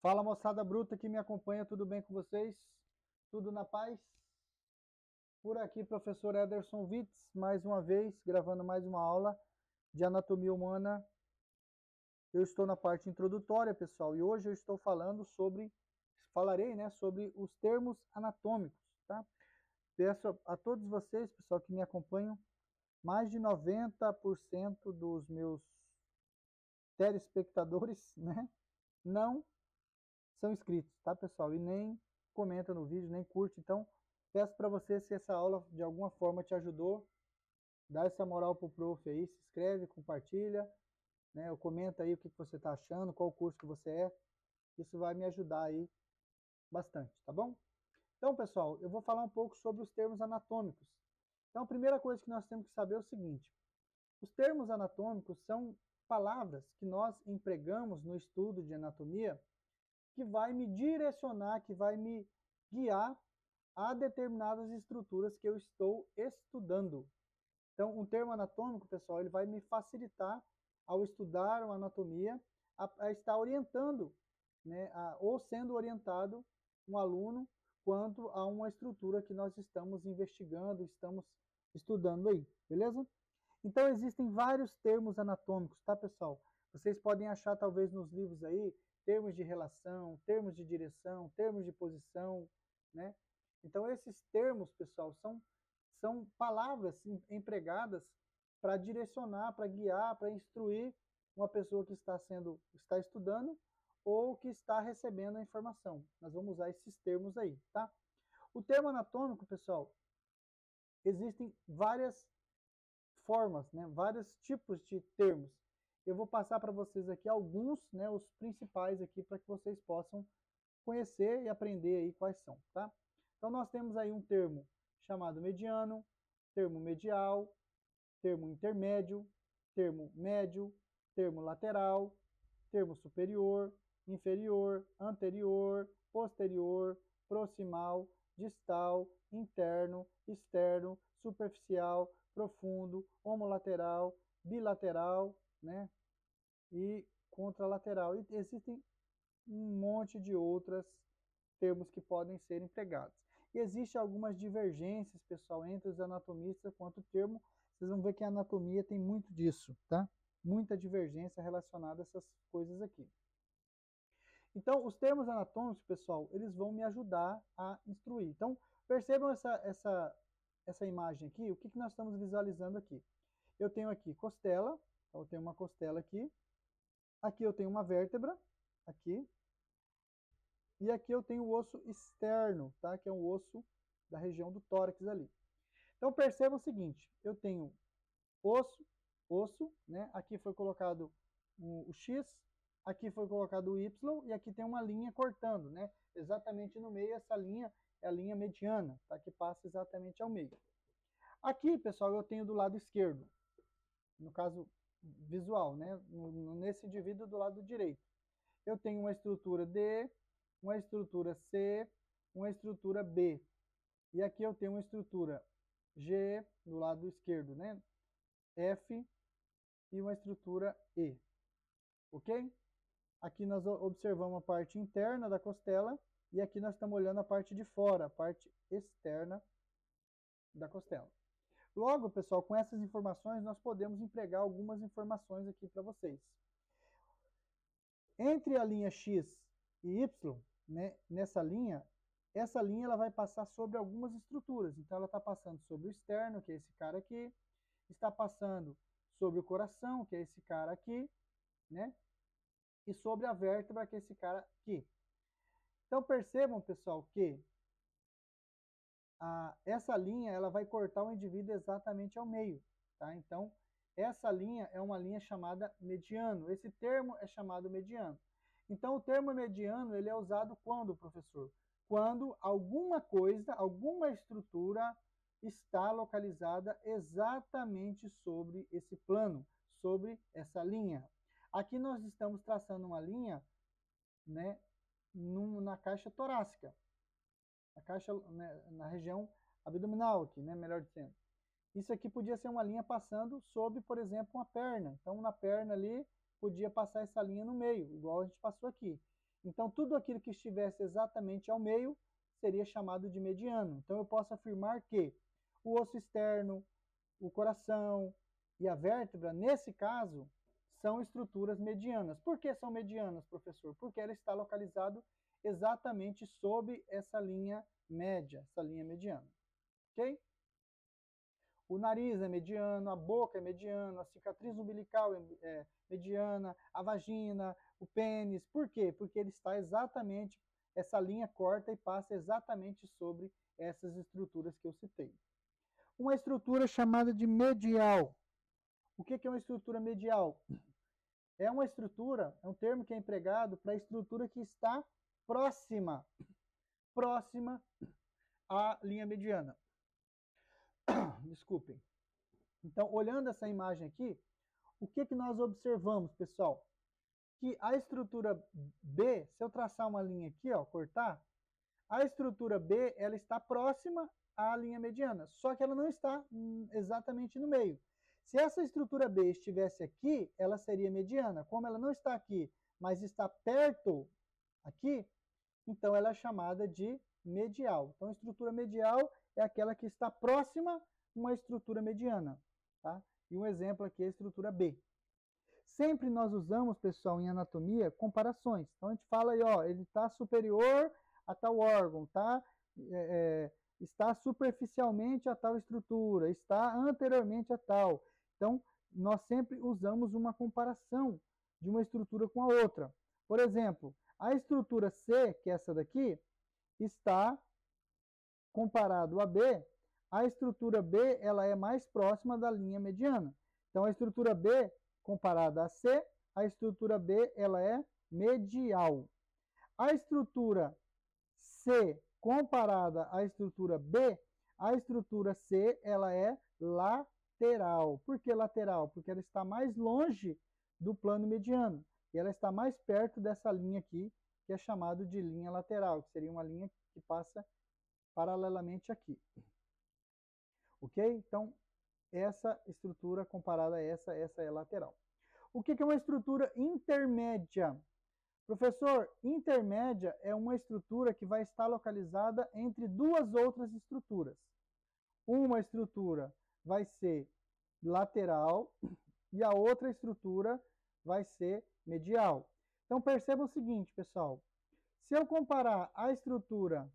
Fala, moçada bruta que me acompanha, tudo bem com vocês? Tudo na paz? Por aqui, professor Ederson Witz, mais uma vez, gravando mais uma aula de anatomia humana. Eu estou na parte introdutória, pessoal, e hoje eu estou falarei, né, sobre os termos anatômicos, tá? Peço a todos vocês, pessoal, que me acompanham, mais de 90% dos meus telespectadores, né, não são inscritos, tá, pessoal? E nem comenta no vídeo, nem curte. Então, peço para você, se essa aula de alguma forma te ajudou, dá essa moral pro prof aí, se inscreve, compartilha, né? Ou comenta aí o que você está achando, qual curso que você é. Isso vai me ajudar aí bastante, tá bom? Então, pessoal, eu vou falar um pouco sobre os termos anatômicos. Então, a primeira coisa que nós temos que saber é o seguinte: os termos anatômicos são palavras que nós empregamos no estudo de anatomia que vai me direcionar, que vai me guiar a determinadas estruturas que eu estou estudando. Então, um termo anatômico, pessoal, ele vai me facilitar ao estudar uma anatomia, a estar orientando, né, ou sendo orientado um aluno quanto a uma estrutura que nós estamos investigando, estamos estudando aí, beleza? Então, existem vários termos anatômicos, tá, pessoal? Vocês podem achar, talvez, nos livros aí, termos de relação, termos de direção, termos de posição, né? Então, esses termos, pessoal, são palavras empregadas para direcionar, para guiar, para instruir uma pessoa que está estudando ou que está recebendo a informação. Nós vamos usar esses termos aí, tá? O termo anatômico, pessoal, existem várias formas, né, vários tipos de termos. Eu vou passar para vocês aqui alguns, né, os principais aqui para que vocês possam conhecer e aprender aí quais são, tá? Então nós temos aí um termo chamado mediano, termo medial, termo intermédio, termo médio, termo lateral, termo superior, inferior, anterior, posterior, proximal, distal, interno, externo, superficial, profundo, homolateral, bilateral, né? E contralateral. E existem um monte de outros termos que podem ser empregados. E existem algumas divergências, pessoal, entre os anatomistas quanto ao termo. Vocês vão ver que a anatomia tem muito disso, tá? Muita divergência relacionada a essas coisas aqui. Então, os termos anatômicos, pessoal, eles vão me ajudar a instruir. Então, percebam essa imagem aqui, o que nós estamos visualizando aqui. Eu tenho aqui costela, então eu tenho uma costela aqui. Aqui eu tenho uma vértebra, aqui. E aqui eu tenho o osso externo, tá? Que é um osso da região do tórax ali. Então perceba o seguinte, eu tenho osso, né? Aqui foi colocado o X, aqui foi colocado o Y e aqui tem uma linha cortando, né? Exatamente no meio, essa linha é a linha mediana, tá? Que passa exatamente ao meio. Aqui, pessoal, eu tenho do lado esquerdo, no caso visual, né? Nesse indivíduo do lado direito. Eu tenho uma estrutura D, uma estrutura C, uma estrutura B. E aqui eu tenho uma estrutura G do lado esquerdo, né? F e uma estrutura E. Ok? Aqui nós observamos a parte interna da costela e aqui nós estamos olhando a parte de fora, a parte externa da costela. Logo, pessoal, com essas informações nós podemos empregar algumas informações aqui para vocês. Entre a linha X e Y, né, nessa linha, essa linha ela vai passar sobre algumas estruturas. Então ela está passando sobre o externo, que é esse cara aqui, está passando sobre o coração, que é esse cara aqui, né? E sobre a vértebra, que é esse cara aqui. Então percebam, pessoal, que essa linha ela vai cortar o indivíduo exatamente ao meio, tá? Então essa linha é uma linha chamada mediano. Esse termo é chamado mediano. Então o termo mediano ele é usado quando, professor? Quando alguma coisa, alguma estrutura está localizada exatamente sobre esse plano, sobre essa linha. Aqui nós estamos traçando uma linha, né, na caixa torácica, na caixa, né, na região abdominal aqui, né, melhor dizendo. Isso aqui podia ser uma linha passando sobre, por exemplo, uma perna. Então, na perna ali, podia passar essa linha no meio, igual a gente passou aqui. Então, tudo aquilo que estivesse exatamente ao meio seria chamado de mediano. Então, eu posso afirmar que o osso externo, o coração e a vértebra, nesse caso, são estruturas medianas. Por que são medianas, professor? Porque ela está localizado exatamente sob essa linha média, essa linha mediana. Ok? O nariz é mediano, a boca é mediana, a cicatriz umbilical é mediana, a vagina, o pênis. Por quê? Porque ele está exatamente, essa linha corta e passa exatamente sobre essas estruturas que eu citei. Uma estrutura chamada de medial. O que é uma estrutura medial? É uma estrutura, é um termo que é empregado para a estrutura que está próxima à linha mediana. Desculpem. Então, olhando essa imagem aqui, o que nós observamos, pessoal? Que a estrutura B, se eu traçar uma linha aqui, ó, cortar, a estrutura B, ela está próxima à linha mediana, só que ela não está exatamente no meio. Se essa estrutura B estivesse aqui, ela seria mediana. Como ela não está aqui, mas está perto aqui, então ela é chamada de medial. Então, a estrutura medial é aquela que está próxima a uma estrutura mediana. Tá? E um exemplo aqui é a estrutura B. Sempre nós usamos, pessoal, em anatomia, comparações. Então, a gente fala aí, ó, ele está superior a tal órgão, tá? Está superficialmente a tal estrutura, está anteriormente a tal. Então, nós sempre usamos uma comparação de uma estrutura com a outra. Por exemplo, a estrutura C, que é essa daqui, está comparado a B, a estrutura B ela é mais próxima da linha mediana. Então, a estrutura B comparada a C, a estrutura B ela é medial. A estrutura C comparada à estrutura B, a estrutura C ela é lateral. Por que lateral? Porque ela está mais longe do plano mediano. E ela está mais perto dessa linha aqui, que é chamada de linha lateral, que seria uma linha que passa paralelamente aqui. Ok? Então, essa estrutura comparada a essa é lateral. O que é uma estrutura intermédia? Professor, intermédia é uma estrutura que vai estar localizada entre duas outras estruturas. Uma estrutura vai ser lateral e a outra estrutura vai ser medial. Então, perceba o seguinte, pessoal. Se eu comparar a estrutura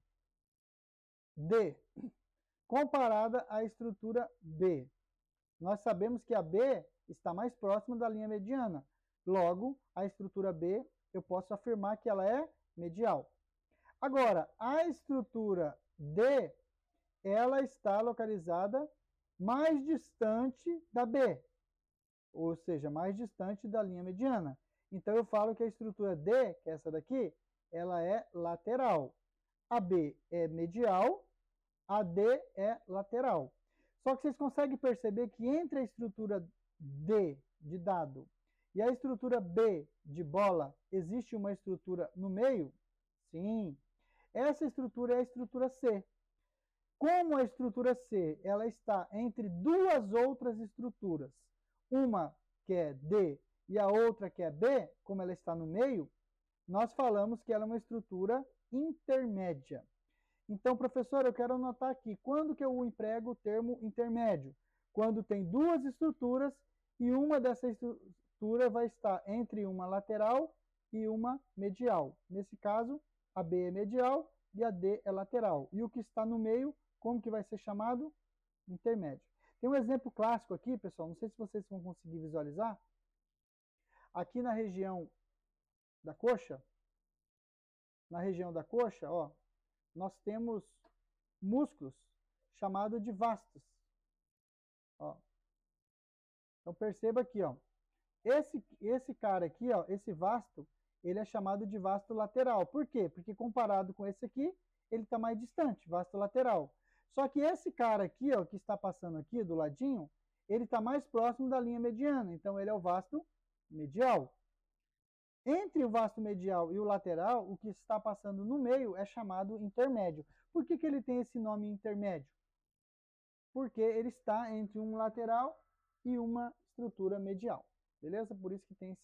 D comparada à estrutura B, nós sabemos que a B está mais próxima da linha mediana. Logo, a estrutura B, eu posso afirmar que ela é medial. Agora, a estrutura D, ela está localizada mais distante da B, ou seja, mais distante da linha mediana. Então, eu falo que a estrutura D, que é essa daqui, ela é lateral. A B é medial, a D é lateral. Só que vocês conseguem perceber que entre a estrutura D de dado e a estrutura B de bola, existe uma estrutura no meio? Sim. Essa estrutura é a estrutura C. Como a estrutura C ela está entre duas outras estruturas, uma que é D e a outra que é B, como ela está no meio, nós falamos que ela é uma estrutura intermédia. Então, professor, eu quero anotar aqui, quando que eu emprego o termo intermédio? Quando tem duas estruturas e uma dessas estruturas vai estar entre uma lateral e uma medial. Nesse caso, a B é medial e a D é lateral. E o que está no meio, como que vai ser chamado? Intermédio. Tem um exemplo clássico aqui, pessoal, não sei se vocês vão conseguir visualizar. Aqui na região da coxa, ó, nós temos músculos chamados de vastos. Ó. Então perceba aqui, ó. Esse cara aqui, ó, esse vasto, ele é chamado de vasto lateral. Por quê? Porque comparado com esse aqui, ele está mais distante, vasto lateral. Só que esse cara aqui, ó, que está passando aqui do ladinho, ele está mais próximo da linha mediana. Então ele é o vasto medial. Entre o vasto medial e o lateral, o que está passando no meio é chamado intermédio. Por que ele tem esse nome intermédio? Porque ele está entre um lateral e uma estrutura medial. Beleza? Por isso que tem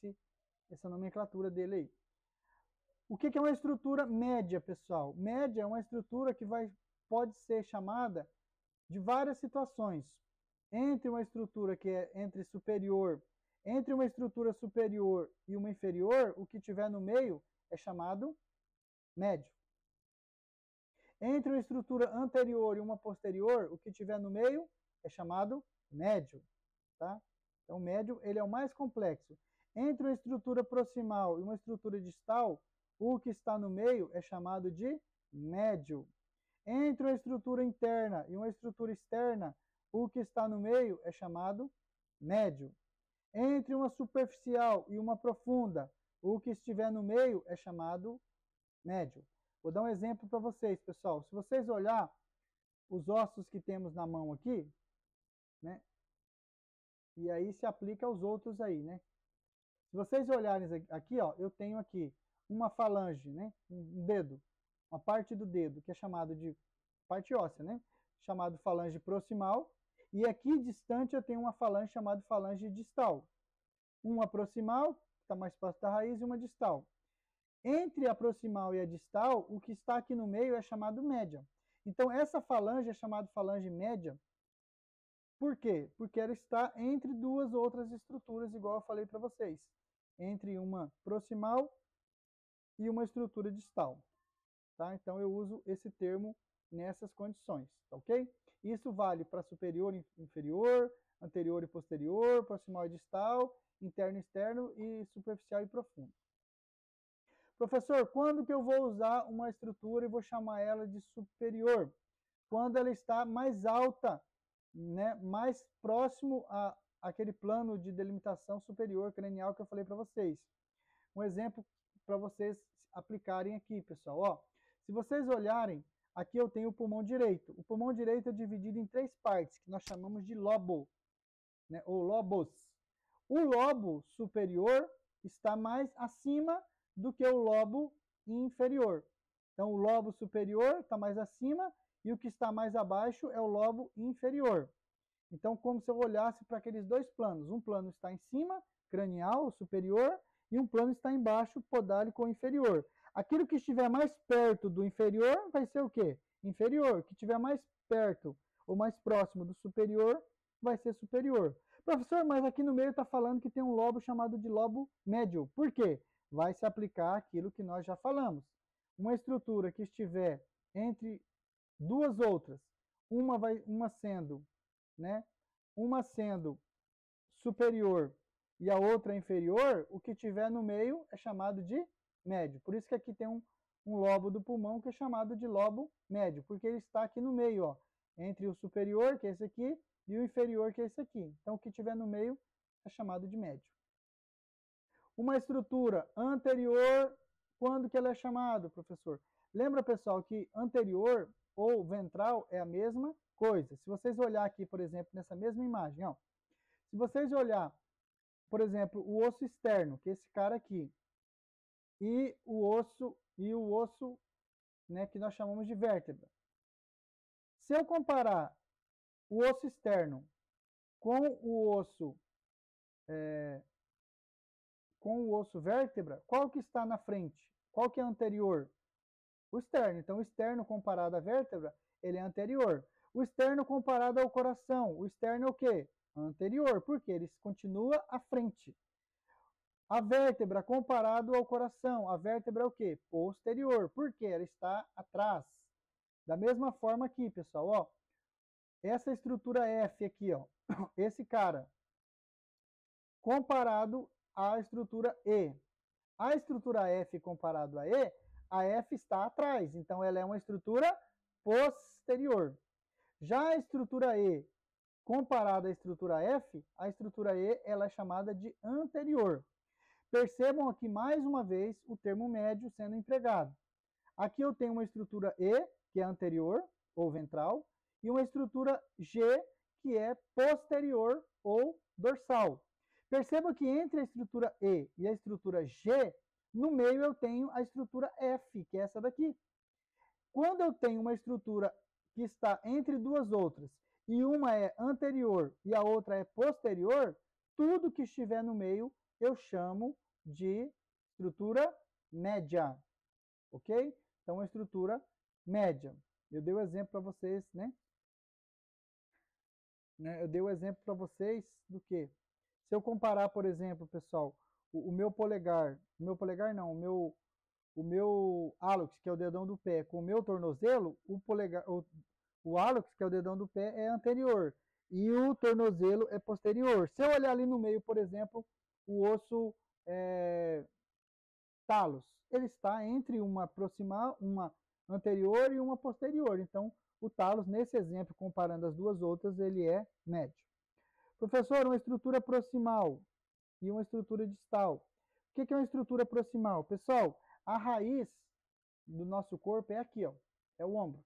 essa nomenclatura dele aí. O que é uma estrutura média, pessoal? Média é uma estrutura que pode ser chamada de várias situações. Entre uma estrutura que é entre uma estrutura superior e uma inferior, o que tiver no meio é chamado médio. Entre uma estrutura anterior e uma posterior, o que tiver no meio é chamado médio, tá? Então, o médio ele é o mais complexo. Entre uma estrutura proximal e uma estrutura distal, o que está no meio é chamado de médio. Entre uma estrutura interna e uma estrutura externa, o que está no meio é chamado médio. Entre uma superficial e uma profunda, o que estiver no meio é chamado médio. Vou dar um exemplo para vocês, pessoal. Se vocês olhar os ossos que temos na mão aqui, né? E aí se aplica aos outros aí, né? Se vocês olharem aqui, ó, eu tenho aqui uma falange, né? Um dedo, uma parte do dedo, que é chamado de parte óssea, né? Chamado falange proximal. E aqui distante eu tenho uma falange chamada falange distal. Uma proximal, que está mais próximo da raiz, e uma distal. Entre a proximal e a distal, o que está aqui no meio é chamado média. Então, essa falange é chamada falange média. Por quê? Porque ela está entre duas outras estruturas, igual eu falei para vocês. Entre uma proximal e uma estrutura distal. Tá? Então, eu uso esse termo nessas condições, tá ok? Isso vale para superior e inferior, anterior e posterior, proximal e distal, interno e externo e superficial e profundo. Professor, quando que eu vou usar uma estrutura e vou chamar ela de superior? Quando ela está mais alta, né, mais próximo àquele plano de delimitação superior cranial que eu falei para vocês. Um exemplo para vocês aplicarem aqui, pessoal. Ó, se vocês olharem, aqui eu tenho o pulmão direito. O pulmão direito é dividido em 3 partes, que nós chamamos de lobo, né, ou lobos. O lobo superior está mais acima do que o lobo inferior. Então, o lobo superior está mais acima e o que está mais abaixo é o lobo inferior. Então, como se eu olhasse para aqueles dois planos. Um plano está em cima, cranial, superior, e um plano está embaixo, podálico ou inferior. Aquilo que estiver mais perto do inferior vai ser o quê? Inferior. O que estiver mais perto ou mais próximo do superior vai ser superior. Professor, mas aqui no meio está falando que tem um lobo chamado de lobo médio. Por quê? Vai se aplicar aquilo que nós já falamos. Uma estrutura que estiver entre duas outras, uma sendo superior e a outra inferior, o que tiver no meio é chamado de médio. Por isso que aqui tem um lobo do pulmão que é chamado de lobo médio, porque ele está aqui no meio, ó, entre o superior, que é esse aqui, e o inferior, que é esse aqui. Então, o que tiver no meio é chamado de médio. Uma estrutura anterior, quando que ela é chamada, professor? Lembra, pessoal, que anterior ou ventral é a mesma coisa. Se vocês olhar aqui, por exemplo, nessa mesma imagem, ó, se vocês olhar, por exemplo, o osso externo, que é esse cara aqui, e o osso, né, que nós chamamos de vértebra. Se eu comparar o osso externo com o osso vértebra, qual que está na frente? Qual que é anterior? O externo. Então, o externo comparado à vértebra, ele é anterior. O externo comparado ao coração, o externo é o quê? Anterior, porque ele continua à frente. A vértebra comparado ao coração, a vértebra é o quê? Posterior, porque ela está atrás. Da mesma forma aqui, pessoal, ó, essa estrutura F aqui, ó, esse cara, comparado à estrutura E. A estrutura F comparado a E, a F está atrás, então ela é uma estrutura posterior. Já a estrutura E comparada à estrutura F, a estrutura E ela é chamada de anterior. Percebam aqui mais uma vez o termo médio sendo empregado. Aqui eu tenho uma estrutura E, que é anterior ou ventral, e uma estrutura G, que é posterior ou dorsal. Perceba que entre a estrutura E e a estrutura G, no meio eu tenho a estrutura F, que é essa daqui. Quando eu tenho uma estrutura que está entre duas outras, e uma é anterior e a outra é posterior, tudo que estiver no meio eu chamo de estrutura média. ok? Então, uma estrutura média. Eu dei o exemplo para vocês, né? Eu dei o exemplo para vocês do que? Se eu comparar, por exemplo, pessoal, o meu polegar não, o meu hálux, que é o dedão do pé, com o meu tornozelo, o hálux, que é o dedão do pé, é anterior e o tornozelo é posterior. Se eu olhar ali no meio, por exemplo, o osso talos, ele está entre uma proximal, uma anterior e uma posterior. Então, o talos, nesse exemplo, comparando as duas outras, ele é médio. Professor, uma estrutura proximal e uma estrutura distal. O que é uma estrutura proximal? Pessoal, a raiz do nosso corpo é aqui, ó, é o ombro.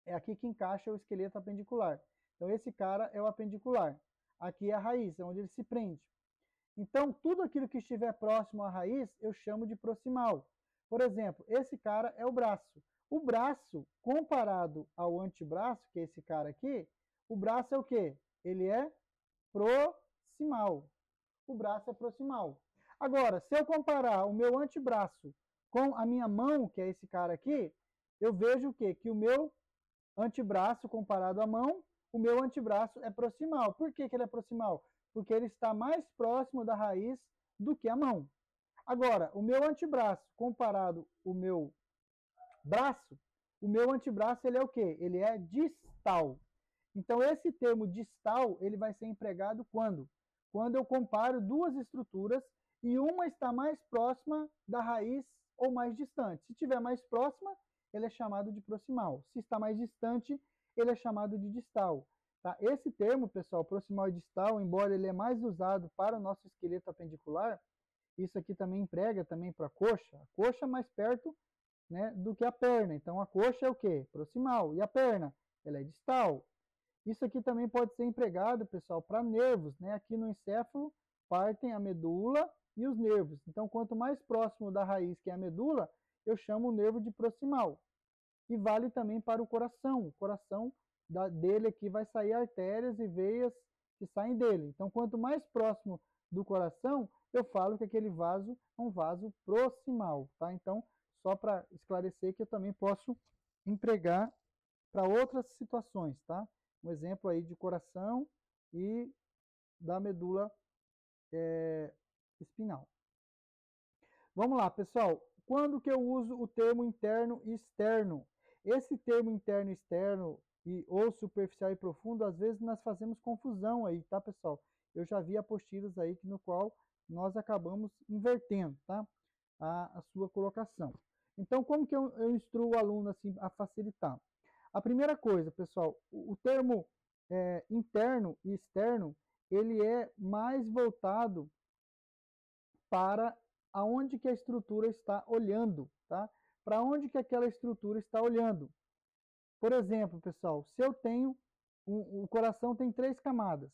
É aqui que encaixa o esqueleto apendicular. Então, esse cara é o apendicular. Aqui é a raiz, é onde ele se prende. Então, tudo aquilo que estiver próximo à raiz, eu chamo de proximal. Por exemplo, esse cara é o braço. O braço, comparado ao antebraço, que é esse cara aqui, o braço é o quê? Ele é proximal. O braço é proximal. Agora, se eu comparar o meu antebraço com a minha mão, que é esse cara aqui, eu vejo o quê? Que o meu antebraço comparado à mão, o meu antebraço é proximal. Por que ele é proximal? Porque ele está mais próximo da raiz do que a mão. Agora, o meu antebraço comparado ao meu braço, o meu antebraço ele é o quê? Ele é distal. Então, esse termo distal, ele vai ser empregado quando? Quando eu comparo duas estruturas e uma está mais próxima da raiz ou mais distante. Se estiver mais próxima, ele é chamado de proximal. Se está mais distante, ele é chamado de distal. Tá? Esse termo, pessoal, proximal e distal, embora ele é mais usado para o nosso esqueleto apendicular, isso aqui também emprega também para a coxa. A coxa é mais perto, né, do que a perna. Então, a coxa é o quê? Proximal. E a perna? Ela é distal. Isso aqui também pode ser empregado, pessoal, para nervos, né? Aqui no encéfalo partem a medula e os nervos. Então, quanto mais próximo da raiz, que é a medula, eu chamo o nervo de proximal. E vale também para o coração. O coração dele aqui vai sair artérias e veias que saem dele. Então, quanto mais próximo do coração, eu falo que aquele vaso é um vaso proximal, tá? Então, só para esclarecer que eu também posso empregar para outras situações, tá? Um exemplo aí de coração e da medula espinhal. Vamos lá, pessoal. Quando que eu uso o termo interno e externo? Esse termo interno e externo ou superficial e profundo, às vezes nós fazemos confusão aí, tá, pessoal? Eu já vi apostilas aí no qual nós acabamos invertendo, tá? A sua colocação. Então, como que eu instruo o aluno assim a facilitar? A primeira coisa, pessoal, o termo interno e externo, ele é mais voltado para aonde que a estrutura está olhando, tá? Para onde que aquela estrutura está olhando. Por exemplo, pessoal, se eu tenho, o coração tem 3 camadas,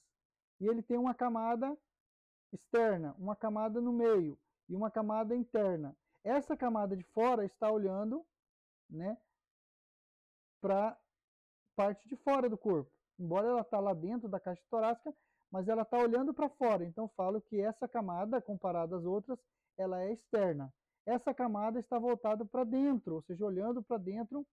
e ele tem uma camada externa, uma camada no meio e uma camada interna. Essa camada de fora está olhando, né, para parte de fora do corpo. Embora ela está lá dentro da caixa torácica, mas ela está olhando para fora. Então, falo que essa camada, comparada às outras, ela é externa. Essa camada está voltada para dentro, ou seja, olhando para dentro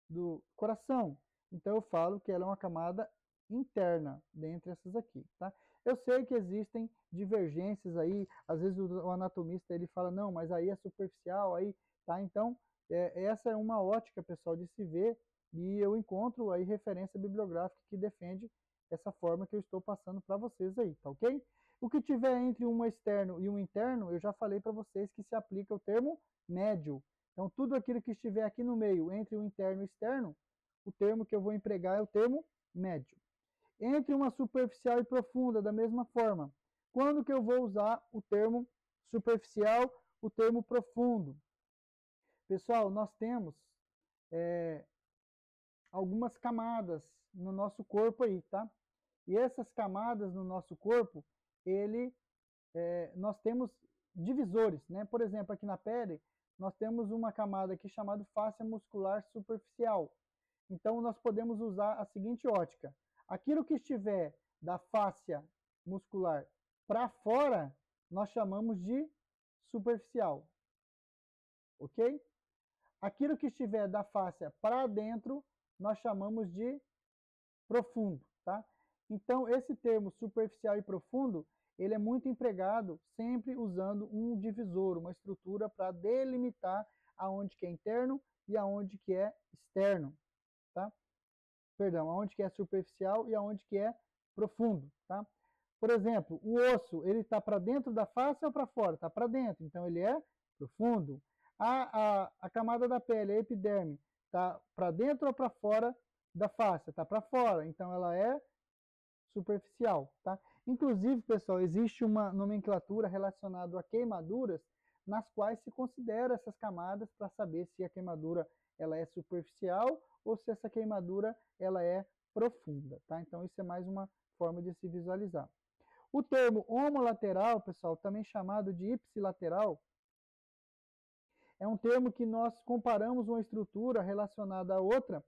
do coração. Então, eu falo que ela é uma camada interna, dentre essas aqui, tá? Eu sei que existem divergências aí, às vezes o anatomista ele fala, não, mas aí é superficial, aí, tá? Então, essa é uma ótica, pessoal, de se ver, e eu encontro aí referência bibliográfica que defende essa forma que eu estou passando para vocês aí, tá ok? O que tiver entre um externo e um interno, eu já falei para vocês que se aplica o termo médio. Então, tudo aquilo que estiver aqui no meio, entre o interno e o externo, o termo que eu vou empregar é o termo médio. Entre uma superficial e profunda, da mesma forma. Quando que eu vou usar o termo superficial, o termo profundo? Pessoal, nós temos algumas camadas no nosso corpo aí, tá? E essas camadas no nosso corpo, nós temos divisores, né? Por exemplo, aqui na pele, nós temos uma camada aqui chamada fáscia muscular superficial. Então, nós podemos usar a seguinte ótica. Aquilo que estiver da fáscia muscular para fora, nós chamamos de superficial. Ok? Aquilo que estiver da fáscia para dentro, nós chamamos de profundo, tá? Então, esse termo superficial e profundo, ele é muito empregado sempre usando um divisor, uma estrutura para delimitar aonde que é interno e aonde que é externo, tá? Perdão, aonde que é superficial e aonde que é profundo, tá? Por exemplo, o osso, ele está para dentro da face ou para fora? Está para dentro, então ele é profundo. A camada da pele, a epiderme, está para dentro ou para fora da face? Está para fora, então ela é superficial, tá? Inclusive, pessoal, existe uma nomenclatura relacionada a queimaduras, nas quais se considera essas camadas para saber se a queimadura ela é superficial ou se essa queimadura ela é profunda, tá? Então isso é mais uma forma de se visualizar. O termo homolateral, pessoal, também chamado de ipsilateral, é um termo que nós comparamos uma estrutura relacionada a outra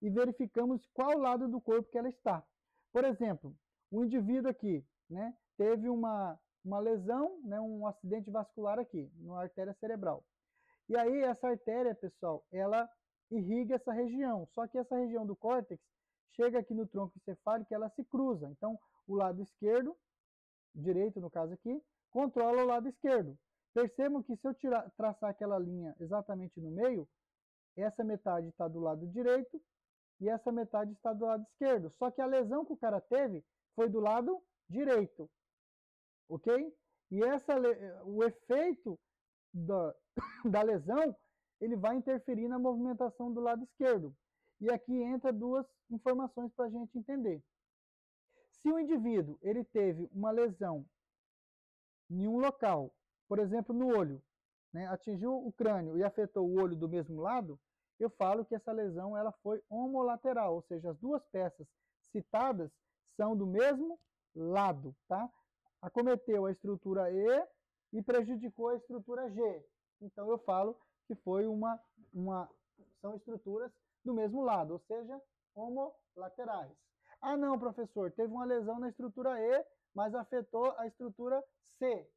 e verificamos qual lado do corpo que ela está. Por exemplo, o indivíduo aqui, né, teve uma lesão, né, um acidente vascular aqui, na artéria cerebral. E aí essa artéria, pessoal, ela irriga essa região, só que essa região do córtex chega aqui no tronco encefálico e ela se cruza. Então, o lado esquerdo, direito no caso aqui, controla o lado esquerdo. Percebam que se eu traçar aquela linha exatamente no meio, essa metade está do lado direito e essa metade está do lado esquerdo. Só que a lesão que o cara teve foi do lado direito, ok? E o efeito da lesão, ele vai interferir na movimentação do lado esquerdo. E aqui entra duas informações para a gente entender. Se o indivíduo ele teve uma lesão em um local, por exemplo, no olho, né, atingiu o crânio e afetou o olho do mesmo lado, eu falo que essa lesão ela foi homolateral, ou seja, as duas peças citadas são do mesmo lado, tá? Acometeu a estrutura E e prejudicou a estrutura G. Então eu falo que foi são estruturas do mesmo lado, ou seja, homolaterais. Ah não, professor, teve uma lesão na estrutura E, mas afetou a estrutura C.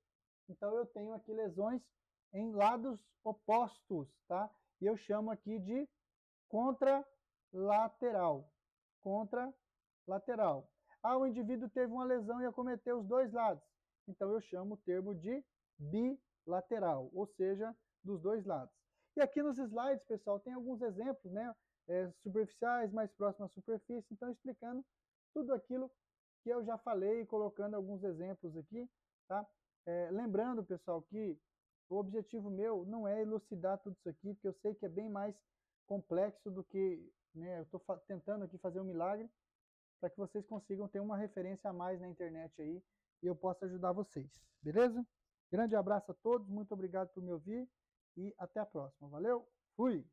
Então eu tenho aqui lesões em lados opostos, tá? E eu chamo aqui de contralateral. Contralateral. Ah, o indivíduo teve uma lesão e acometeu os dois lados. Então eu chamo o termo de bilateral, ou seja, dos dois lados. E aqui nos slides, pessoal, tem alguns exemplos, né? Superficiais, mais próximos à superfície, então explicando tudo aquilo que eu já falei, colocando alguns exemplos aqui, tá? Lembrando, pessoal, que o objetivo meu não é elucidar tudo isso aqui, porque eu sei que é bem mais complexo do que, né, eu estou tentando aqui fazer um milagre para que vocês consigam ter uma referência a mais na internet aí e eu possa ajudar vocês, beleza? Grande abraço a todos, muito obrigado por me ouvir e até a próxima. Valeu, fui!